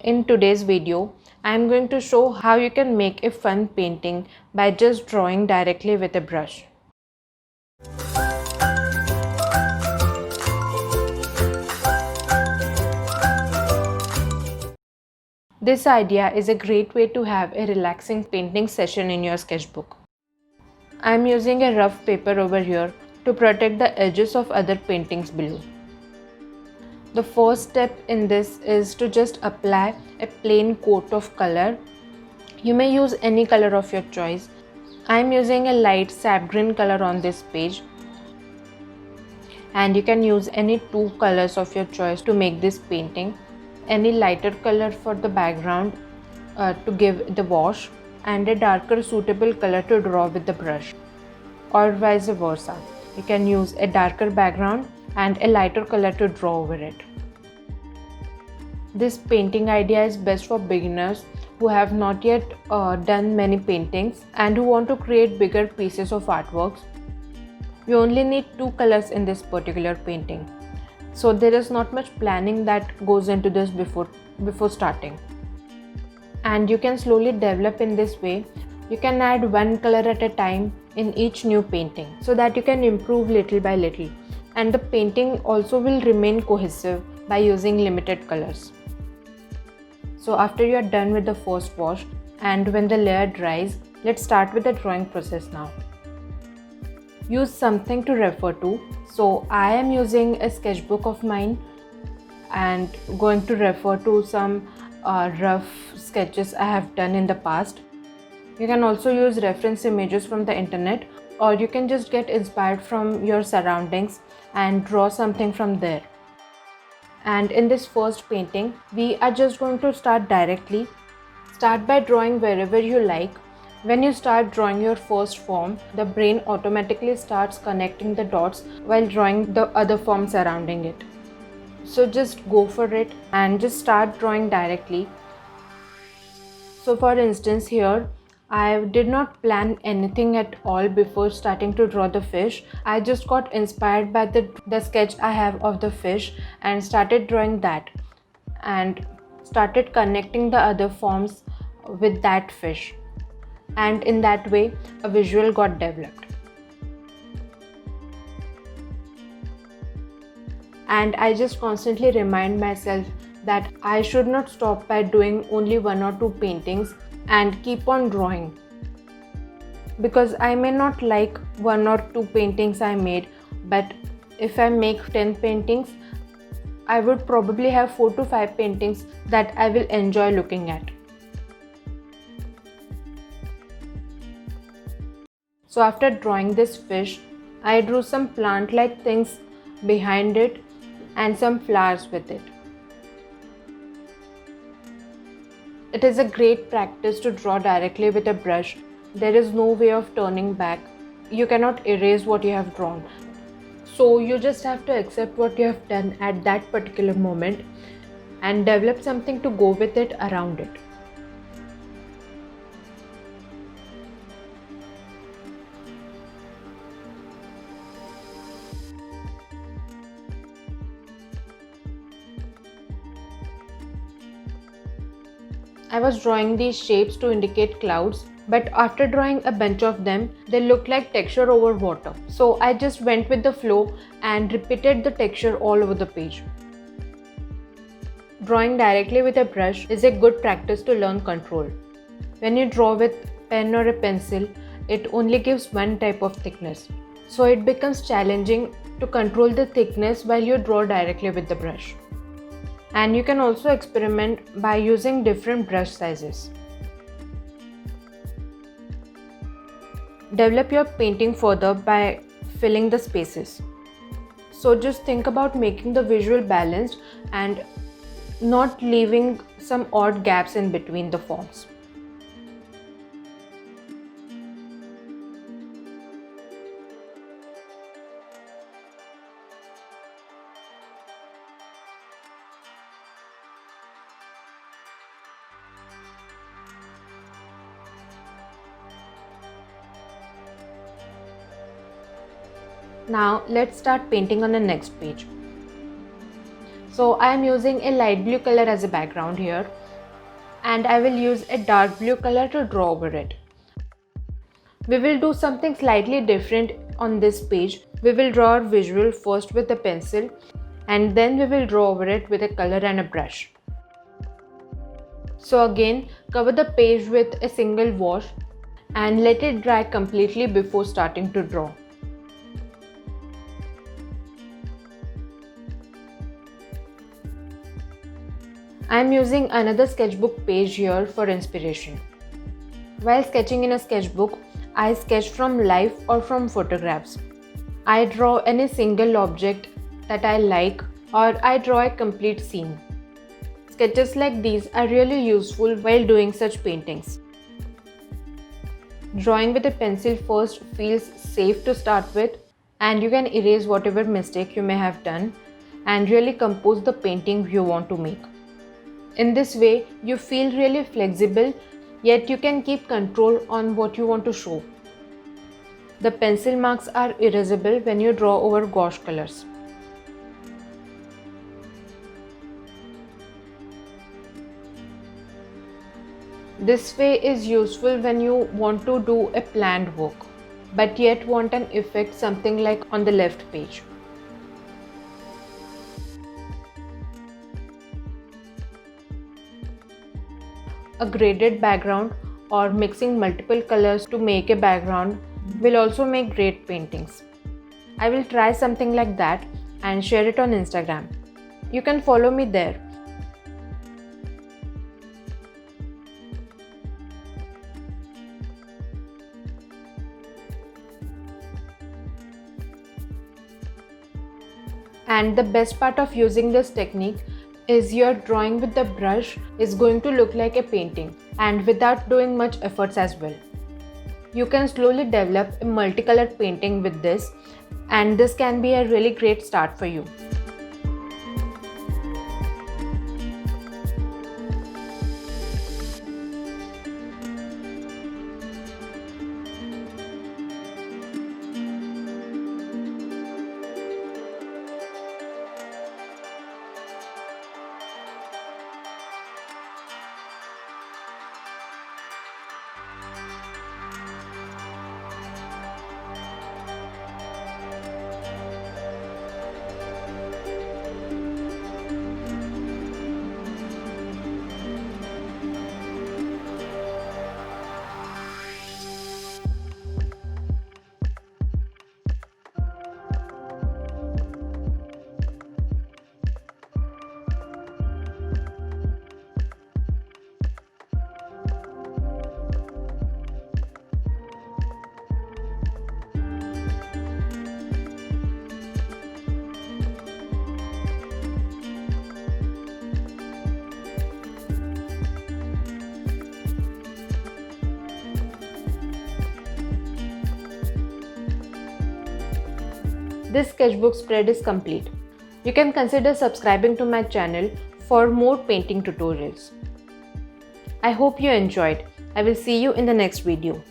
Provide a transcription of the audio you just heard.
In today's video, I am going to show how you can make a fun painting by just drawing directly with a brush. This idea is a great way to have a relaxing painting session in your sketchbook. I am using a rough paper over here to protect the edges of other paintings below. The first step in this is to just apply a plain coat of color. You may use any color of your choice. I am using a light sap green color on this page, and you can use any two colors of your choice to make this painting. Any lighter color for the background to give the wash, and a darker suitable color to draw with the brush, or vice versa. You can use a darker background and a lighter color to draw over it. This painting idea is best for beginners who have not yet done many paintings and who want to create bigger pieces of artworks. You only need two colors in this particular painting, so there is not much planning that goes into this before starting, and you can slowly develop in this way. You can add one color at a time in each new painting so that you can improve little by little, and the painting also will remain cohesive by using limited colors. So after you are done with the first wash and when the layer dries, let's start with the drawing process now. Use something to refer to. So I am using a sketchbook of mine and going to refer to some rough sketches I have done in the past. You can also use reference images from the internet, or you can just get inspired from your surroundings and draw something from there. And in this first painting, we are just going to start directly. Start by drawing wherever you like. When you start drawing your first form, the brain automatically starts connecting the dots while drawing the other form surrounding it. So just go for it and just start drawing directly. So for instance, here I did not plan anything at all before starting to draw the fish. I just got inspired by the sketch I have of the fish and started drawing that, and started connecting the other forms with that fish, and in that way a visual got developed. And I just constantly remind myself that I should not stop by doing only one or two paintings and keep on drawing, because I may not like one or two paintings I made, but if I make 10 paintings, I would probably have 4 to 5 paintings that I will enjoy looking at. So after drawing this fish, I drew some plant-like things behind it and some flowers with it. It is a great practice to draw directly with a brush. There is no way of turning back. You cannot erase what you have drawn. So you just have to accept what you have done at that particular moment and develop something to go with it around it. I was drawing these shapes to indicate clouds, but after drawing a bunch of them, they looked like texture over water. So I just went with the flow and repeated the texture all over the page. Drawing directly with a brush is a good practice to learn control. When you draw with pen or a pencil, it only gives one type of thickness. So it becomes challenging to control the thickness while you draw directly with the brush. And you can also experiment by using different brush sizes. Develop your painting further by filling the spaces. So just think about making the visual balanced and not leaving some odd gaps in between the forms. Now let's start painting on the next page. So I am using a light blue color as a background here, and I will use a dark blue color to draw over it. We will do something slightly different on this page. We will draw our visual first with a pencil, and then we will draw over it with a color and a brush. So again, cover the page with a single wash and let it dry completely before starting to draw. I am using another sketchbook page here for inspiration. While sketching in a sketchbook, I sketch from life or from photographs. I draw any single object that I like, or I draw a complete scene. Sketches like these are really useful while doing such paintings. Drawing with a pencil first feels safe to start with, and you can erase whatever mistake you may have done and really compose the painting you want to make. In this way, you feel really flexible, yet you can keep control on what you want to show. The pencil marks are erasable when you draw over gouache colors. This way is useful when you want to do a planned work, but yet want an effect something like on the left page. A graded background or mixing multiple colors to make a background will also make great paintings. I will try something like that and share it on Instagram. You can follow me there. And the best part of using this technique is your drawing with the brush is going to look like a painting, and without doing much efforts as well. You can slowly develop a multicolored painting with this, and this can be a really great start for you. This sketchbook spread is complete. You can consider subscribing to my channel for more painting tutorials. I hope you enjoyed. I will see you in the next video.